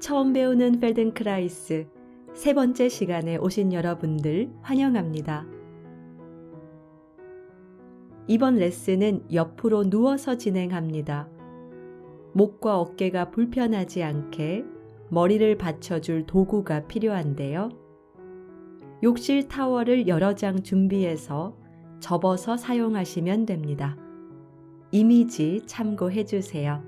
처음 배우는 펠든크라이스 세 번째 시간에 오신 여러분들 환영합니다. 이번 레슨은 옆으로 누워서 진행합니다. 목과 어깨가 불편하지 않게 머리를 받쳐줄 도구가 필요한데요. 욕실 타월을 여러 장 준비해서 접어서 사용하시면 됩니다. 이미지 참고해 주세요.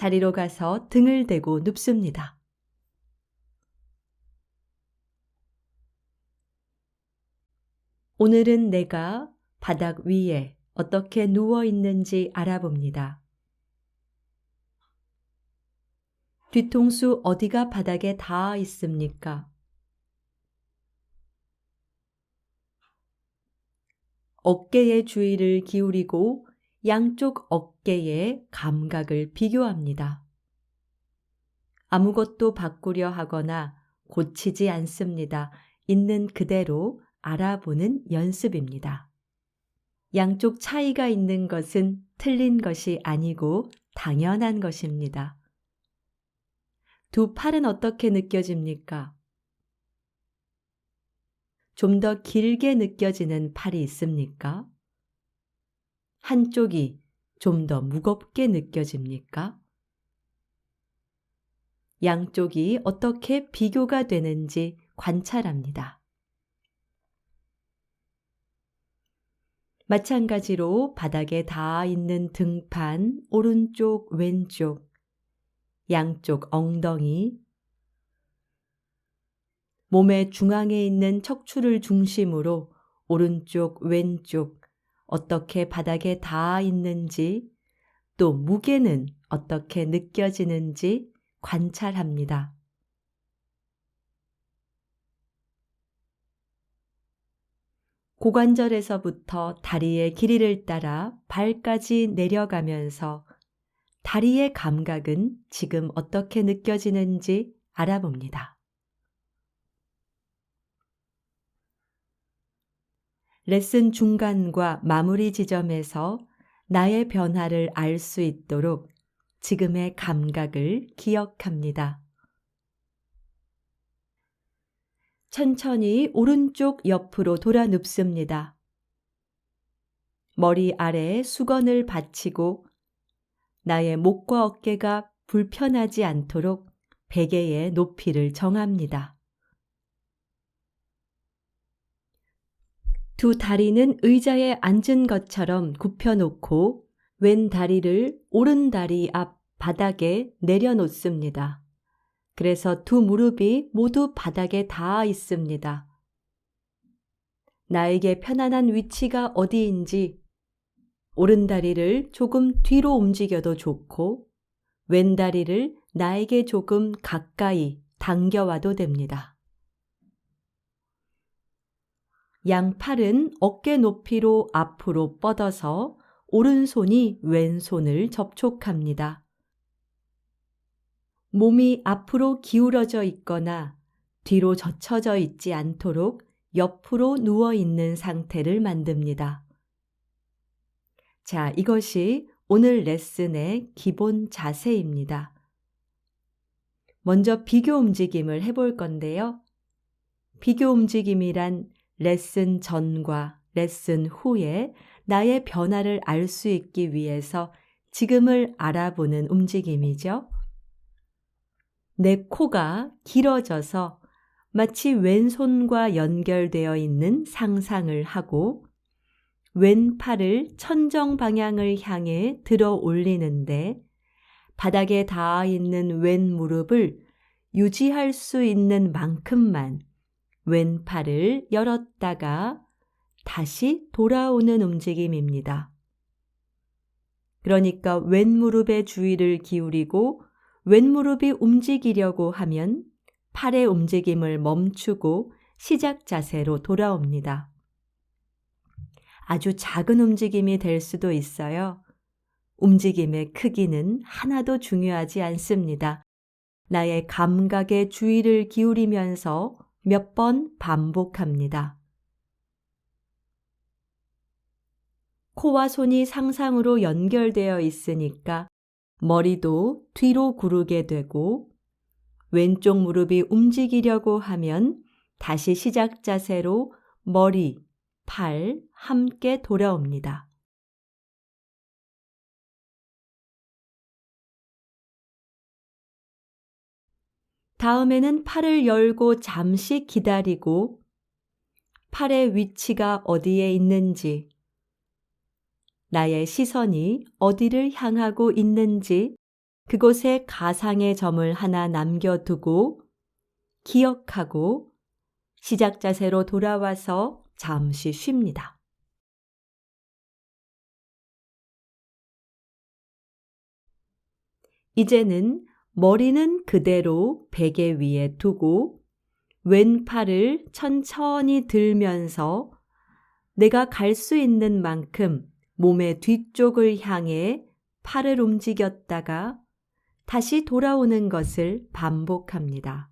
자리로 가서 등을 대고 눕습니다. 오늘은 내가 바닥 위에 어떻게 누워 있는지 알아봅니다. 뒤통수 어디가 바닥에 닿아 있습니까? 어깨의 주의를 기울이고 양쪽 어깨의 감각을 비교합니다. 아무것도 바꾸려 하거나 고치지 않습니다. 있는 그대로 알아보는 연습입니다. 양쪽 차이가 있는 것은 틀린 것이 아니고 당연한 것입니다. 두 팔은 어떻게 느껴집니까? 좀 더 길게 느껴지는 팔이 있습니까? 한쪽이 좀 더 무겁게 느껴집니까? 양쪽이 어떻게 비교가 되는지 관찰합니다. 마찬가지로 바닥에 닿아 있는 등판, 오른쪽, 왼쪽, 양쪽 엉덩이, 몸의 중앙에 있는 척추를 중심으로 오른쪽, 왼쪽 어떻게 바닥에 닿아 있는지, 또 무게는 어떻게 느껴지는지 관찰합니다. 고관절에서부터 다리의 길이를 따라 발까지 내려가면서 다리의 감각은 지금 어떻게 느껴지는지 알아봅니다. 레슨 중간과 마무리 지점에서 나의 변화를 알 수 있도록 지금의 감각을 기억합니다. 천천히 오른쪽 옆으로 돌아 눕습니다. 머리 아래에 수건을 받치고 나의 목과 어깨가 불편하지 않도록 베개의 높이를 정합니다. 두 다리는 의자에 앉은 것처럼 굽혀놓고 왼 다리를 오른 다리 앞 바닥에 내려놓습니다. 그래서 두 무릎이 모두 바닥에 닿아 있습니다. 나에게 편안한 위치가 어디인지 오른 다리를 조금 뒤로 움직여도 좋고 왼 다리를 나에게 조금 가까이 당겨와도 됩니다. 양팔은 어깨 높이로 앞으로 뻗어서 오른손이 왼손을 접촉합니다. 몸이 앞으로 기울어져 있거나 뒤로 젖혀져 있지 않도록 옆으로 누워 있는 상태를 만듭니다. 자, 이것이 오늘 레슨의 기본 자세입니다. 먼저 비교 움직임을 해볼 건데요. 비교 움직임이란 레슨 전과 레슨 후에 나의 변화를 알 수 있기 위해서 지금을 알아보는 움직임이죠. 내 코가 길어져서 마치 왼손과 연결되어 있는 상상을 하고 왼팔을 천정 방향을 향해 들어 올리는데 바닥에 닿아 있는 왼 무릎을 유지할 수 있는 만큼만 왼팔을 열었다가 다시 돌아오는 움직임입니다. 그러니까 왼 무릎의 주의를 기울이고 왼 무릎이 움직이려고 하면 팔의 움직임을 멈추고 시작 자세로 돌아옵니다. 아주 작은 움직임이 될 수도 있어요. 움직임의 크기는 하나도 중요하지 않습니다. 나의 감각에 주의를 기울이면서 몇 번 반복합니다. 코와 손이 상상으로 연결되어 있으니까 머리도 뒤로 구르게 되고 왼쪽 무릎이 움직이려고 하면 다시 시작 자세로 머리, 팔 함께 돌아옵니다. 다음에는 팔을 열고 잠시 기다리고 팔의 위치가 어디에 있는지, 나의 시선이 어디를 향하고 있는지 그곳에 가상의 점을 하나 남겨두고 기억하고 시작 자세로 돌아와서 잠시 쉽니다. 이제는 머리는 그대로 베개 위에 두고 왼팔을 천천히 들면서 내가 갈 수 있는 만큼 몸의 뒤쪽을 향해 팔을 움직였다가 다시 돌아오는 것을 반복합니다.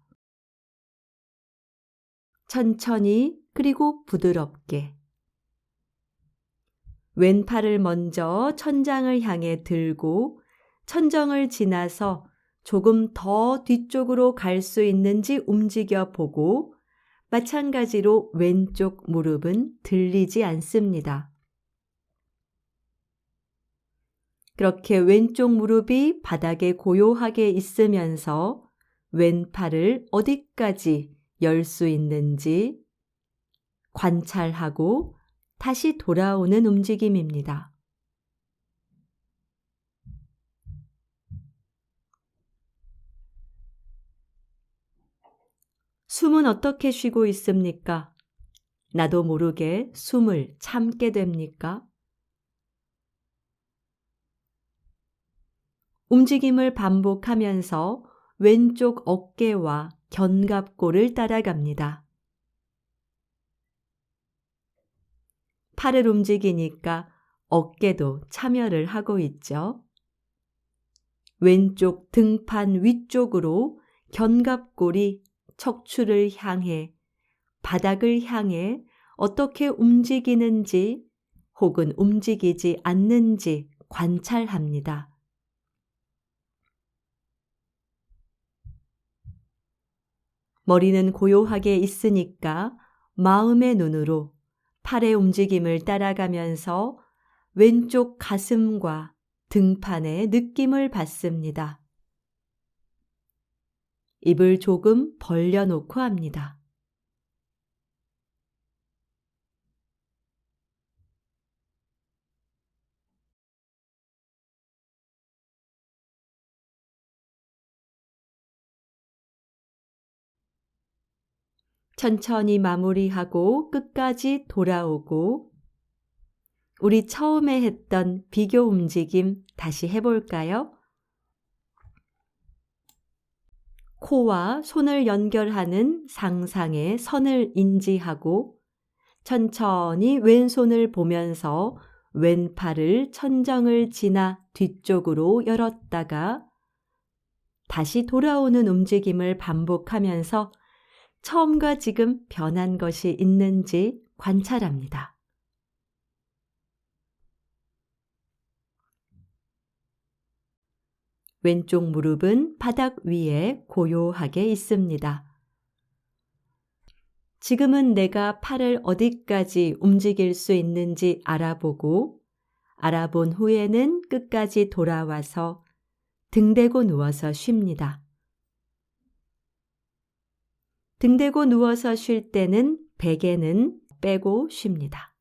천천히 그리고 부드럽게. 왼팔을 먼저 천장을 향해 들고 천정을 지나서 조금 더 뒤쪽으로 갈 수 있는지 움직여 보고 마찬가지로 왼쪽 무릎은 들리지 않습니다. 그렇게 왼쪽 무릎이 바닥에 고요하게 있으면서 왼팔을 어디까지 열 수 있는지 관찰하고 다시 돌아오는 움직임입니다. 숨은 어떻게 쉬고 있습니까? 나도 모르게 숨을 참게 됩니까? 움직임을 반복하면서 왼쪽 어깨와 견갑골을 따라갑니다. 팔을 움직이니까 어깨도 참여를 하고 있죠. 왼쪽 등판 위쪽으로 견갑골이 척추를 향해, 바닥을 향해 어떻게 움직이는지 혹은 움직이지 않는지 관찰합니다. 머리는 고요하게 있으니까 마음의 눈으로 팔의 움직임을 따라가면서 왼쪽 가슴과 등판의 느낌을 받습니다. 입을 조금 벌려놓고 합니다. 천천히 마무리하고 끝까지 돌아오고 우리 처음에 했던 비교 움직임 다시 해볼까요? 코와 손을 연결하는 상상의 선을 인지하고 천천히 왼손을 보면서 왼팔을 천정을 지나 뒤쪽으로 열었다가 다시 돌아오는 움직임을 반복하면서 처음과 지금 변한 것이 있는지 관찰합니다. 왼쪽 무릎은 바닥 위에 고요하게 있습니다. 지금은 내가 팔을 어디까지 움직일 수 있는지 알아보고 알아본 후에는 끝까지 돌아와서 등 대고 누워서 쉽니다. 등 대고 누워서 쉴 때는 베개는 빼고 쉽니다.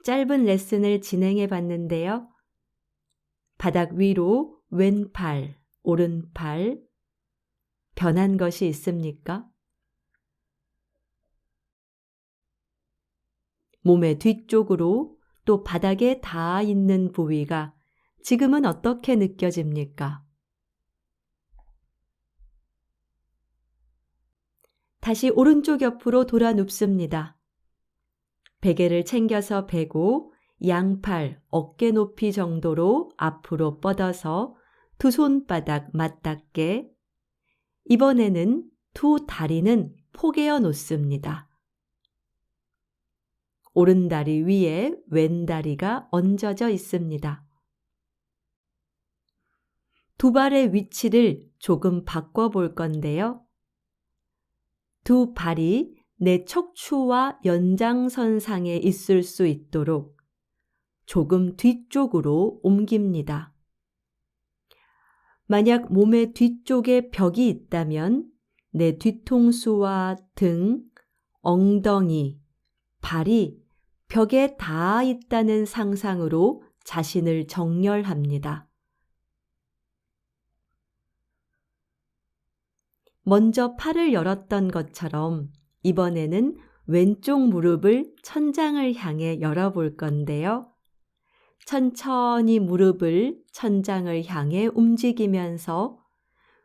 짧은 레슨을 진행해 봤는데요. 바닥 위로 왼팔, 오른팔 변한 것이 있습니까? 몸의 뒤쪽으로 또 바닥에 닿아 있는 부위가 지금은 어떻게 느껴집니까? 다시 오른쪽 옆으로 돌아 눕습니다. 베개를 챙겨서 베고 양팔 어깨 높이 정도로 앞으로 뻗어서 두 손바닥 맞닿게, 이번에는 두 다리는 포개어 놓습니다. 오른다리 위에 왼다리가 얹어져 있습니다. 두 발의 위치를 조금 바꿔볼 건데요. 두 발이 내 척추와 연장선상에 있을 수 있도록 조금 뒤쪽으로 옮깁니다. 만약 몸의 뒤쪽에 벽이 있다면 내 뒤통수와 등, 엉덩이, 발이 벽에 닿아 있다는 상상으로 자신을 정렬합니다. 먼저 팔을 열었던 것처럼 이번에는 왼쪽 무릎을 천장을 향해 열어볼 건데요. 천천히 무릎을 천장을 향해 움직이면서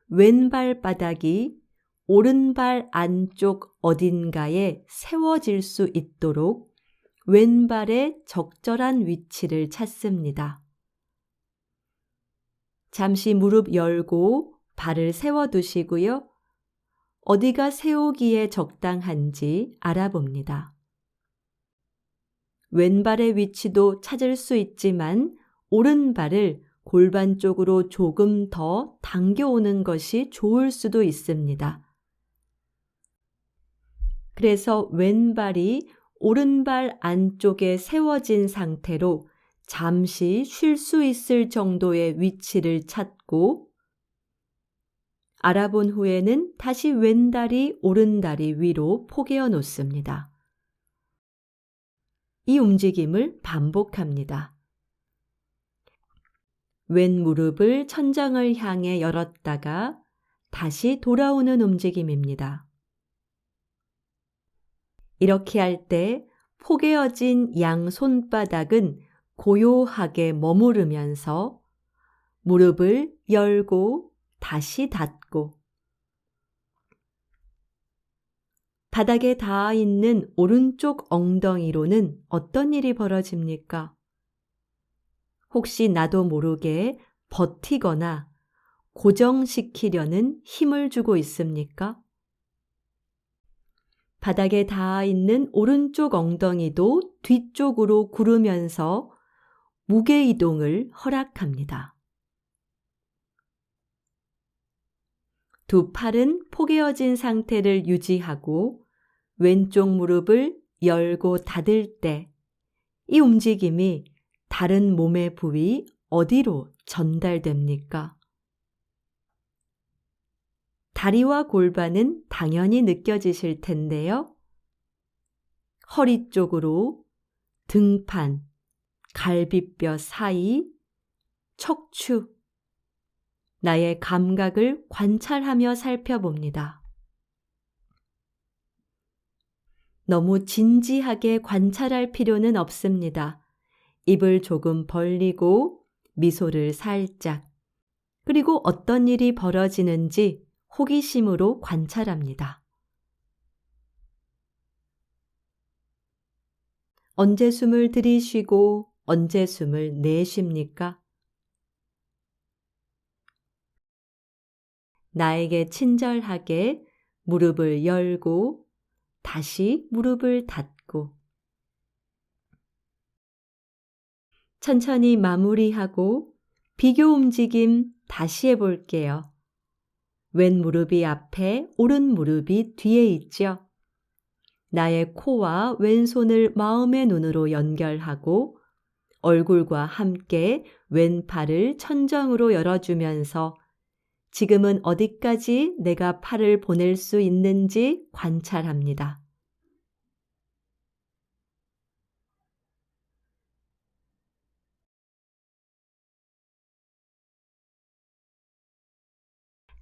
왼발 바닥이 오른발 안쪽 어딘가에 세워질 수 있도록 왼발의 적절한 위치를 찾습니다. 잠시 무릎 열고 발을 세워두시고요. 어디가 세우기에 적당한지 알아봅니다. 왼발의 위치도 찾을 수 있지만 오른발을 골반 쪽으로 조금 더 당겨오는 것이 좋을 수도 있습니다. 그래서 왼발이 오른발 안쪽에 세워진 상태로 잠시 쉴 수 있을 정도의 위치를 찾고, 알아본 후에는 다시 왼다리, 오른다리 위로 포개어 놓습니다. 이 움직임을 반복합니다. 왼 무릎을 천장을 향해 열었다가 다시 돌아오는 움직임입니다. 이렇게 할 때 포개어진 양 손바닥은 고요하게 머무르면서 무릎을 열고 다시 닫고, 바닥에 닿아 있는 오른쪽 엉덩이로는 어떤 일이 벌어집니까? 혹시 나도 모르게 버티거나 고정시키려는 힘을 주고 있습니까? 바닥에 닿아 있는 오른쪽 엉덩이도 뒤쪽으로 구르면서 무게 이동을 허락합니다. 두 팔은 포개어진 상태를 유지하고 왼쪽 무릎을 열고 닫을 때 이 움직임이 다른 몸의 부위 어디로 전달됩니까? 다리와 골반은 당연히 느껴지실 텐데요. 허리 쪽으로, 등판, 갈비뼈 사이, 척추, 나의 감각을 관찰하며 살펴봅니다. 너무 진지하게 관찰할 필요는 없습니다. 입을 조금 벌리고 미소를 살짝, 그리고 어떤 일이 벌어지는지 호기심으로 관찰합니다. 언제 숨을 들이쉬고 언제 숨을 내쉽니까? 나에게 친절하게 무릎을 열고 다시 무릎을 닫고, 천천히 마무리하고 비교 움직임 다시 해볼게요. 왼 무릎이 앞에, 오른 무릎이 뒤에 있죠. 나의 코와 왼손을 마음의 눈으로 연결하고 얼굴과 함께 왼팔을 천정으로 열어주면서 지금은 어디까지 내가 팔을 보낼 수 있는지 관찰합니다.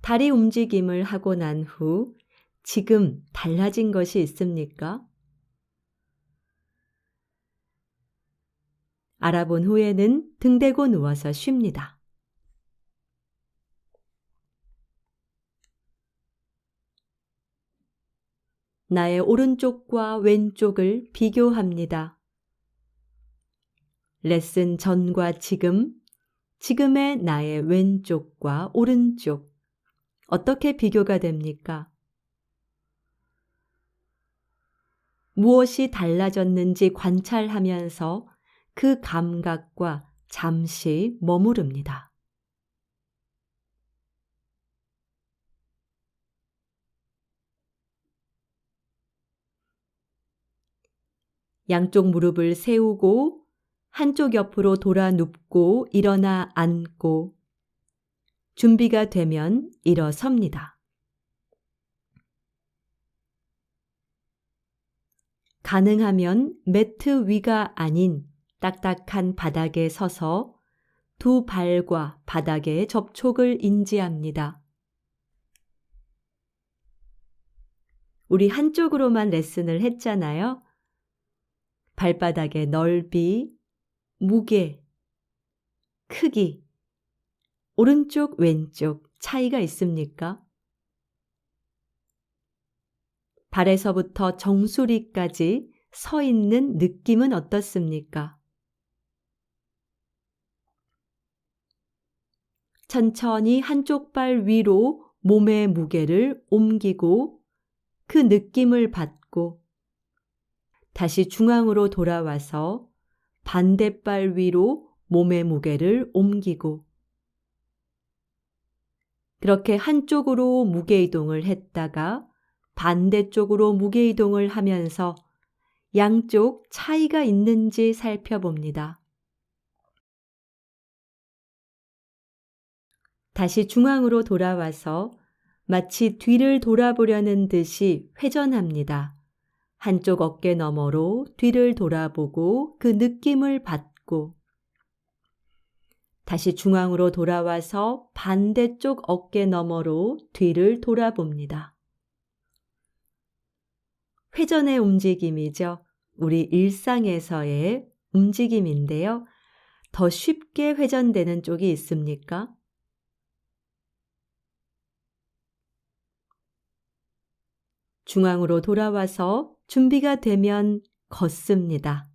다리 움직임을 하고 난 후 지금 달라진 것이 있습니까? 알아본 후에는 등 대고 누워서 쉽니다. 나의 오른쪽과 왼쪽을 비교합니다. 레슨 전과 지금, 지금의 나의 왼쪽과 오른쪽, 어떻게 비교가 됩니까? 무엇이 달라졌는지 관찰하면서 그 감각과 잠시 머무릅니다. 양쪽 무릎을 세우고 한쪽 옆으로 돌아 눕고 일어나 앉고 준비가 되면 일어섭니다. 가능하면 매트 위가 아닌 딱딱한 바닥에 서서 두 발과 바닥의 접촉을 인지합니다. 우리 한쪽으로만 레슨을 했잖아요. 발바닥의 넓이, 무게, 크기, 오른쪽, 왼쪽 차이가 있습니까? 발에서부터 정수리까지 서 있는 느낌은 어떻습니까? 천천히 한쪽 발 위로 몸의 무게를 옮기고 그 느낌을 받고 다시 중앙으로 돌아와서 반대발 위로 몸의 무게를 옮기고 그렇게 한쪽으로 무게 이동을 했다가 반대쪽으로 무게 이동을 하면서 양쪽 차이가 있는지 살펴봅니다. 다시 중앙으로 돌아와서 마치 뒤를 돌아보려는 듯이 회전합니다. 한쪽 어깨 너머로 뒤를 돌아보고 그 느낌을 받고 다시 중앙으로 돌아와서 반대쪽 어깨 너머로 뒤를 돌아봅니다. 회전의 움직임이죠. 우리 일상에서의 움직임인데요. 더 쉽게 회전되는 쪽이 있습니까? 중앙으로 돌아와서 준비가 되면 걷습니다.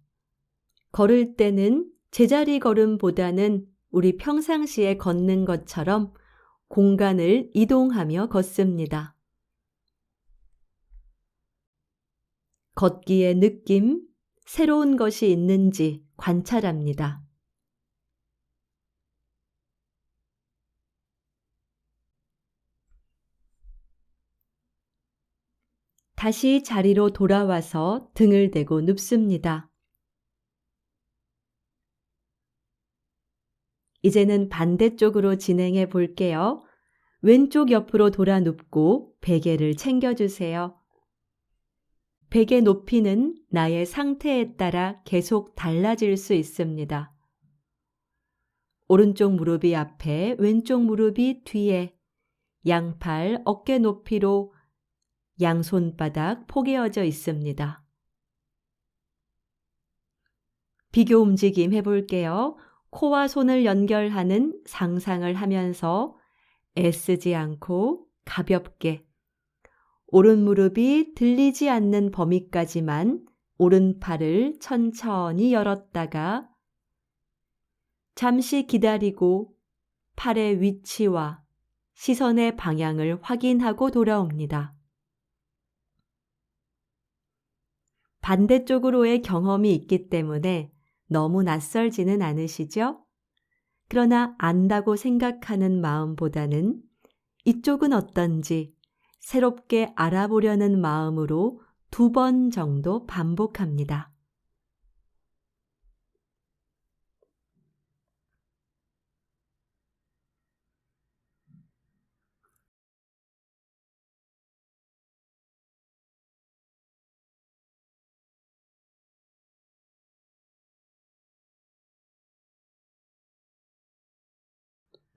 걸을 때는 제자리 걸음보다는 우리 평상시에 걷는 것처럼 공간을 이동하며 걷습니다. 걷기의 느낌, 새로운 것이 있는지 관찰합니다. 다시 자리로 돌아와서 등을 대고 눕습니다. 이제는 반대쪽으로 진행해 볼게요. 왼쪽 옆으로 돌아 눕고 베개를 챙겨주세요. 베개 높이는 나의 상태에 따라 계속 달라질 수 있습니다. 오른쪽 무릎이 앞에, 왼쪽 무릎이 뒤에, 양팔 어깨 높이로 양손바닥 포개어져 있습니다. 비교 움직임 해볼게요. 코와 손을 연결하는 상상을 하면서 애쓰지 않고 가볍게 오른 무릎이 들리지 않는 범위까지만 오른팔을 천천히 열었다가 잠시 기다리고 팔의 위치와 시선의 방향을 확인하고 돌아옵니다. 반대쪽으로의 경험이 있기 때문에 너무 낯설지는 않으시죠? 그러나 안다고 생각하는 마음보다는 이쪽은 어떤지 새롭게 알아보려는 마음으로 2번 정도 반복합니다.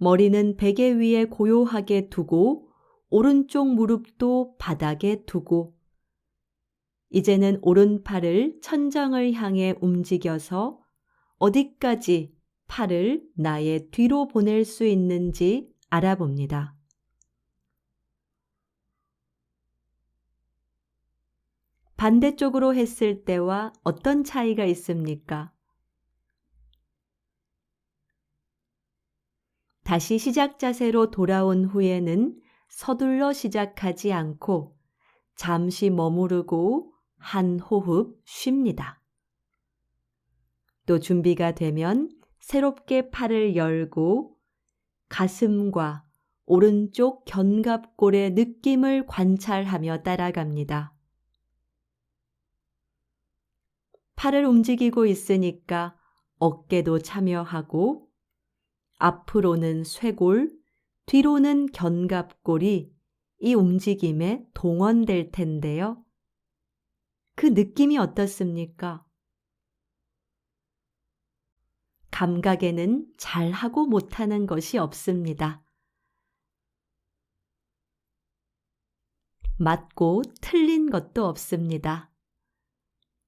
머리는 베개 위에 고요하게 두고 오른쪽 무릎도 바닥에 두고 이제는 오른팔을 천장을 향해 움직여서 어디까지 팔을 나의 뒤로 보낼 수 있는지 알아봅니다. 반대쪽으로 했을 때와 어떤 차이가 있습니까? 다시 시작 자세로 돌아온 후에는 서둘러 시작하지 않고 잠시 머무르고 한 호흡 쉽니다. 또 준비가 되면 새롭게 팔을 열고 가슴과 오른쪽 견갑골의 느낌을 관찰하며 따라갑니다. 팔을 움직이고 있으니까 어깨도 참여하고 앞으로는 쇄골, 뒤로는 견갑골이 이 움직임에 동원될 텐데요. 그 느낌이 어떻습니까? 감각에는 잘하고 못하는 것이 없습니다. 맞고 틀린 것도 없습니다.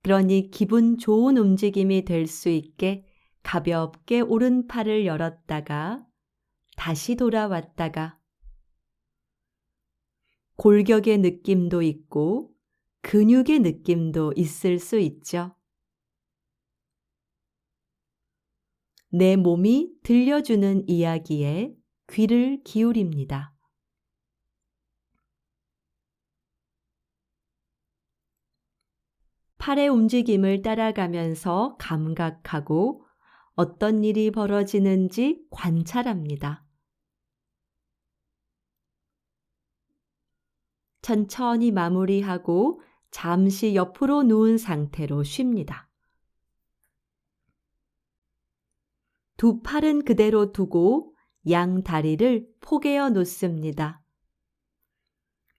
그러니 기분 좋은 움직임이 될 수 있게 가볍게 오른팔을 열었다가 다시 돌아왔다가 골격의 느낌도 있고 근육의 느낌도 있을 수 있죠. 내 몸이 들려주는 이야기에 귀를 기울입니다. 팔의 움직임을 따라가면서 감각하고 어떤 일이 벌어지는지 관찰합니다. 천천히 마무리하고 잠시 옆으로 누운 상태로 쉽니다. 두 팔은 그대로 두고 양 다리를 포개어 놓습니다.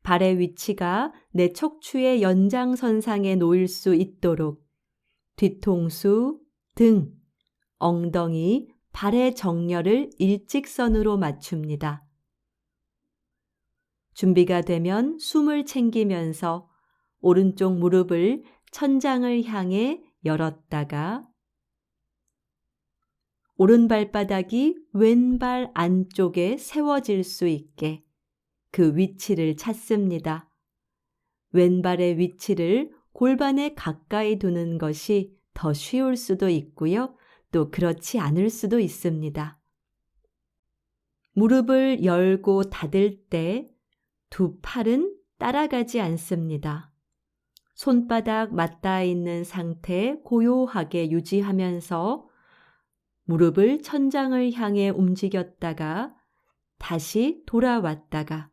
발의 위치가 내 척추의 연장선상에 놓일 수 있도록 뒤통수, 등, 엉덩이, 발의 정렬을 일직선으로 맞춥니다. 준비가 되면 숨을 챙기면서 오른쪽 무릎을 천장을 향해 열었다가 오른발바닥이 왼발 안쪽에 세워질 수 있게 그 위치를 찾습니다. 왼발의 위치를 골반에 가까이 두는 것이 더 쉬울 수도 있고요. 또 그렇지 않을 수도 있습니다. 무릎을 열고 닫을 때 두 팔은 따라가지 않습니다. 손바닥 맞닿아 있는 상태 고요하게 유지하면서 무릎을 천장을 향해 움직였다가 다시 돌아왔다가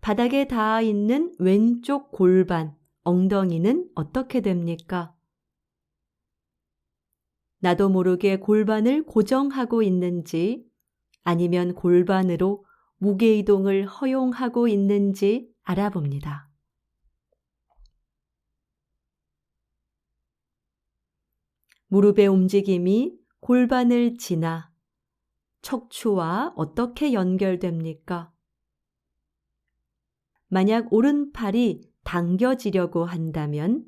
바닥에 닿아 있는 왼쪽 골반, 엉덩이는 어떻게 됩니까? 나도 모르게 골반을 고정하고 있는지 아니면 골반으로 무게 이동을 허용하고 있는지 알아봅니다. 무릎의 움직임이 골반을 지나 척추와 어떻게 연결됩니까? 만약 오른팔이 당겨지려고 한다면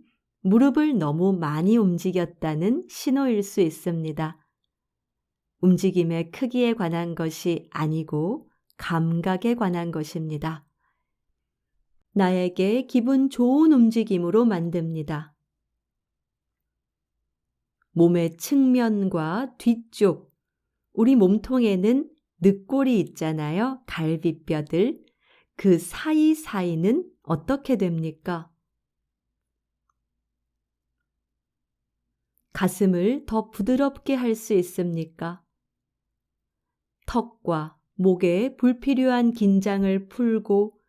무릎을 너무 많이 움직였다는 신호일 수 있습니다. 움직임의 크기에 관한 것이 아니고 감각에 관한 것입니다. 나에게 기분 좋은 움직임으로 만듭니다. 몸의 측면과 뒤쪽, 우리 몸통에는 늑골이 있잖아요. 갈비뼈들. 그 사이사이는 어떻게 됩니까? 가슴을 더 부드럽게 할 수 있습니까? 턱과 목에 불필요한 긴장을 풀고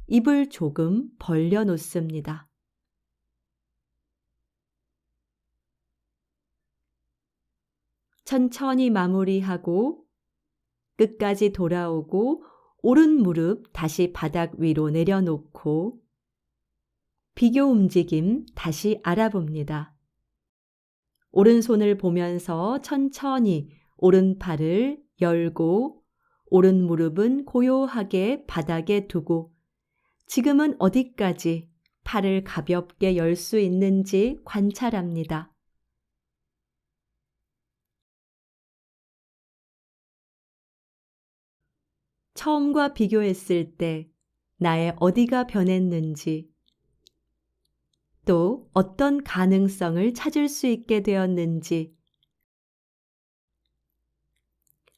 입을 조금 벌려 놓습니다. 천천히 마무리하고 끝까지 돌아오고 오른 무릎 다시 바닥 위로 내려놓고 비교 움직임 다시 알아봅니다. 오른손을 보면서 천천히 오른팔을 열고 오른 무릎은 고요하게 바닥에 두고 지금은 어디까지 팔을 가볍게 열 수 있는지 관찰합니다. 처음과 비교했을 때 나의 어디가 변했는지 또 어떤 가능성을 찾을 수 있게 되었는지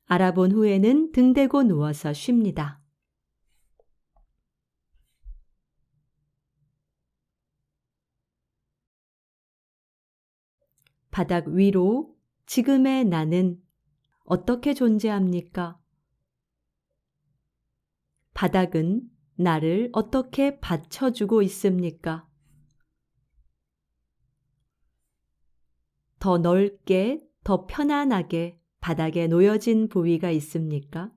알아본 후에는 등 대고 누워서 쉽니다. 바닥 위로 지금의 나는 어떻게 존재합니까? 바닥은 나를 어떻게 받쳐주고 있습니까? 더 넓게, 더 편안하게 바닥에 놓여진 부위가 있습니까?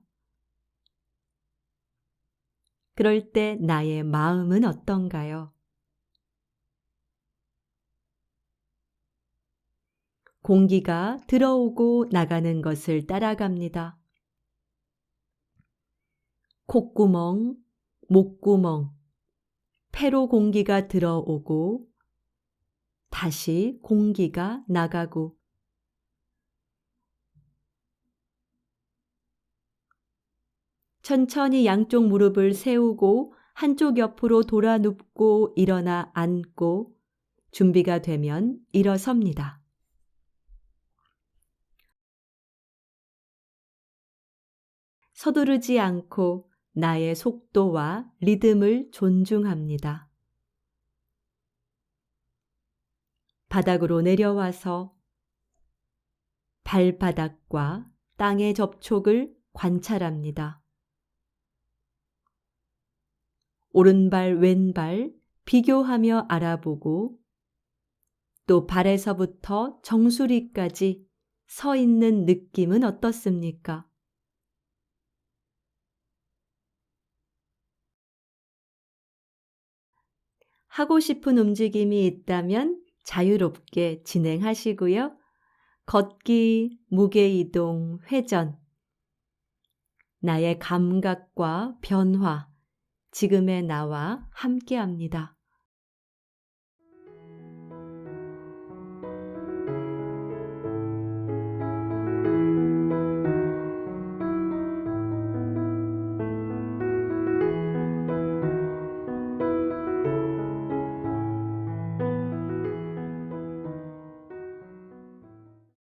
그럴 때 나의 마음은 어떤가요? 공기가 들어오고 나가는 것을 따라갑니다. 콧구멍, 목구멍, 폐로 공기가 들어오고 다시 공기가 나가고 천천히 양쪽 무릎을 세우고 한쪽 옆으로 돌아 눕고 일어나 앉고 준비가 되면 일어섭니다. 서두르지 않고 나의 속도와 리듬을 존중합니다. 바닥으로 내려와서 발바닥과 땅의 접촉을 관찰합니다. 오른발, 왼발 비교하며 알아보고 또 발에서부터 정수리까지 서 있는 느낌은 어떻습니까? 하고 싶은 움직임이 있다면 자유롭게 진행하시고요. 걷기, 무게 이동, 회전, 나의 감각과 변화, 지금의 나와 함께합니다.